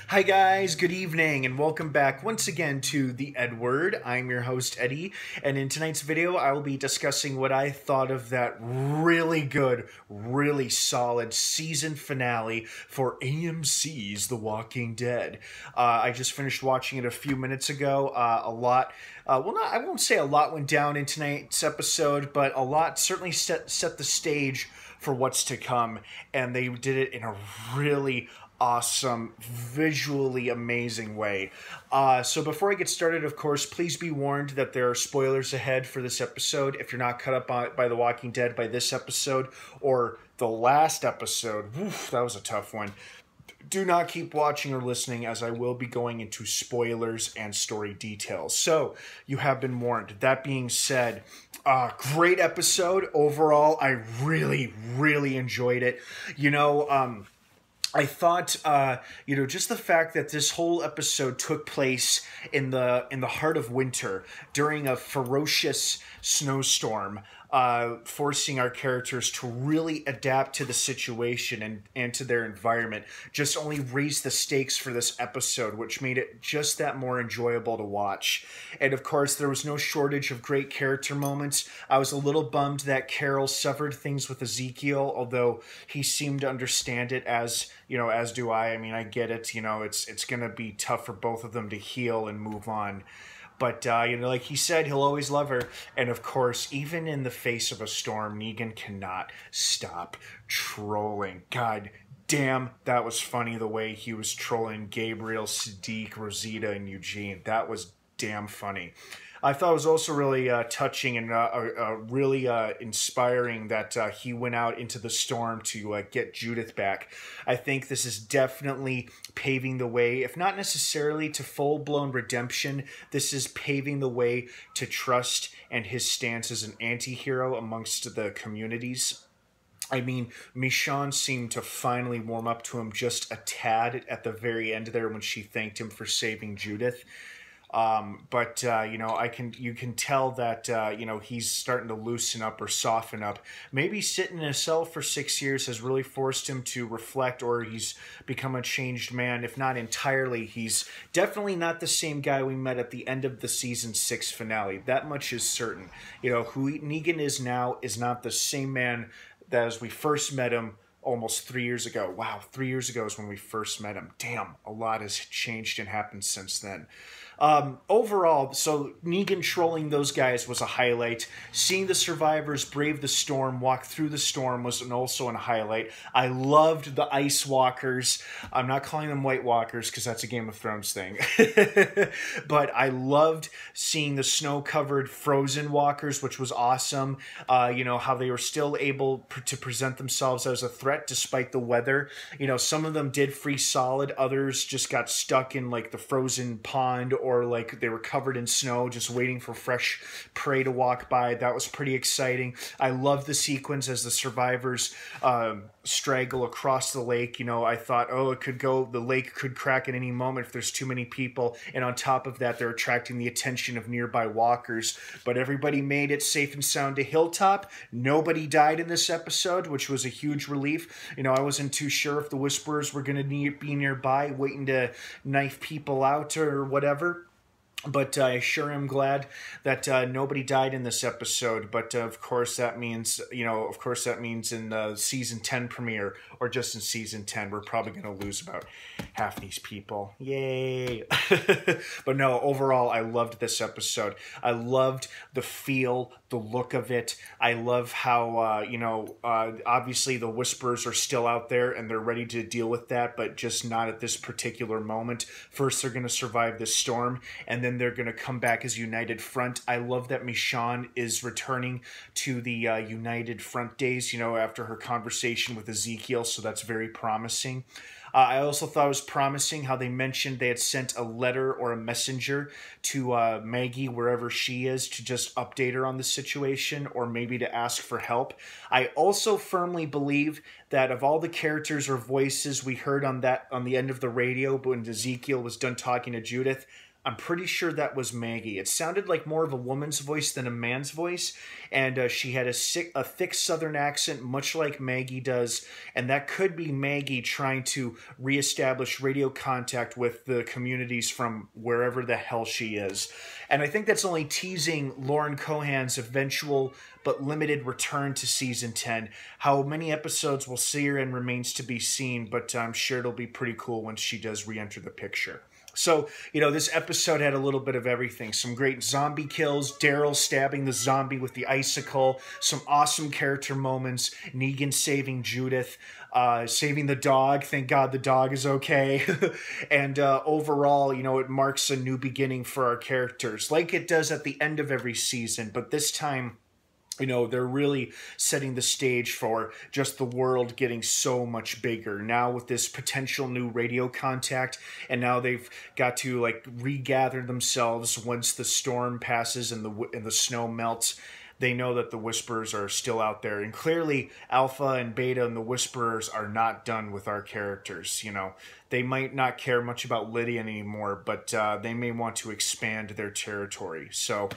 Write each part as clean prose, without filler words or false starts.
Hi guys, good evening, and welcome back once again to the EdWord. I'm your host, Eddie, and in tonight's video, I will be discussing what I thought of that really good, really solid season finale for AMC's The Walking Dead. I just finished watching it a few minutes ago. I won't say a lot went down in tonight's episode, but a lot certainly set the stage for what's to come, and they did it in a really awesome, visually amazing way. So before I get started, of course, please be warned that there are spoilers ahead for this episode. If you're not caught up by The Walking Dead by this episode or the last episode, that was a tough one. Do not keep watching or listening, as I will be going into spoilers and story details. So you have been warned. That being said, great episode overall. I really, really enjoyed it. I thought, just the fact that this whole episode took place in the heart of winter during a ferocious snowstorm, forcing our characters to really adapt to the situation and to their environment, just only raised the stakes for this episode, which made it just that more enjoyable to watch. And of course, there was no shortage of great character moments. I was a little bummed that Carol severed things with Ezekiel, although he seemed to understand it as do I. I mean, I get it. It's going to be tough for both of them to heal and move on. But, like he said, he'll always love her. And, of course, even in the face of a storm, Negan cannot stop trolling. God damn, that was funny, the way he was trolling Gabriel, Sadiq, Rosita, and Eugene. That was damn funny. I thought it was also really touching and really inspiring that he went out into the storm to get Judith back. I think this is definitely paving the way, if not necessarily to full-blown redemption, this is paving the way to trust and his stance as an anti-hero amongst the communities. I mean, Michonne seemed to finally warm up to him just a tad at the very end there when she thanked him for saving Judith. You can tell that, he's starting to loosen up or soften up. Maybe sitting in a cell for 6 years has really forced him to reflect, or he's become a changed man. If not entirely, he's definitely not the same guy we met at the end of the season 6 finale. That much is certain. Who Negan is now is not the same man that as we first met him almost 3 years ago. Wow, 3 years ago is when we first met him. Damn, a lot has changed and happened since then. Overall, so Negan trolling those guys was a highlight. Seeing the survivors brave the storm, walk through the storm was also a highlight. I loved the Ice Walkers. I'm not calling them White Walkers because that's a Game of Thrones thing. But I loved seeing the snow-covered frozen walkers, which was awesome. How they were still able to present themselves as a threat despite the weather. Some of them did freeze solid. Others just got stuck in like the frozen pond, or like they were covered in snow just waiting for fresh prey to walk by. That was pretty exciting. I love the sequence as the survivors straggle across the lake. I thought, the lake could crack at any moment if there's too many people. And on top of that, they're attracting the attention of nearby walkers. But everybody made it safe and sound to Hilltop. Nobody died in this episode, which was a huge relief. I wasn't too sure if the Whisperers were going to be nearby waiting to knife people out or whatever. But I sure am glad that nobody died in this episode. But of course that means, in the season 10 premiere, or just in season 10, we're probably going to lose about half these people. Yay! But no, overall, I loved this episode. I loved the feel, the look of it. I love how, obviously the Whisperers are still out there and they're ready to deal with that, but just not at this particular moment. First, they're going to survive this storm, and then they're going to come back as United Front. I love that Michonne is returning to the United Front days, after her conversation with Ezekiel, so that's very promising. I also thought it was promising how they mentioned they had sent a letter or a messenger to Maggie, wherever she is, to just update her on the situation or maybe to ask for help. I also firmly believe that of all the characters or voices we heard on the end of the radio when Ezekiel was done talking to Judith, I'm pretty sure that was Maggie. It sounded like more of a woman's voice than a man's voice, and she had a thick Southern accent, much like Maggie does, and that could be Maggie trying to reestablish radio contact with the communities from wherever the hell she is. And I think that's only teasing Lauren Cohan's eventual but limited return to season 10. How many episodes we'll see her in remains to be seen, but I'm sure it'll be pretty cool when she does re-enter the picture. So, this episode had a little bit of everything. Some great zombie kills, Daryl stabbing the zombie with the icicle, some awesome character moments, Negan saving Judith, saving the dog. Thank God the dog is okay. And overall, it marks a new beginning for our characters, like it does at the end of every season. But this time, they're really setting the stage for just the world getting so much bigger now with this potential new radio contact. And now they've got to regather themselves once the storm passes and the snow melts. They know that the Whisperers are still out there. And clearly, Alpha and Beta and the Whisperers are not done with our characters. They might not care much about Lydian anymore, but they may want to expand their territory. So,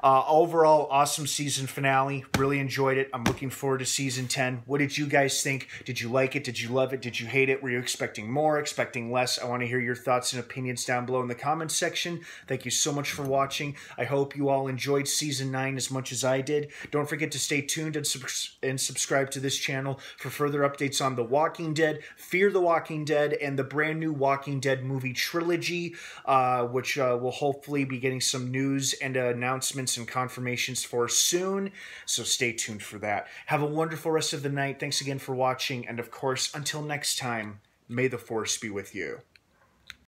overall, awesome season finale. Really enjoyed it. I'm looking forward to season 10. What did you guys think? Did you like it? Did you love it? Did you hate it? Were you expecting more? Expecting less? I want to hear your thoughts and opinions down below in the comments section. Thank you so much for watching. I hope you all enjoyed season 9 as much as I did. Don't forget to stay tuned and subscribe to this channel for further updates on The Walking Dead, Fear the Walking Dead, and the brand new Walking Dead movie trilogy, which will hopefully be getting some news and announcements and confirmations for soon. So stay tuned for that. Have a wonderful rest of the night. Thanks again for watching. And of course, until next time, may the Force be with you.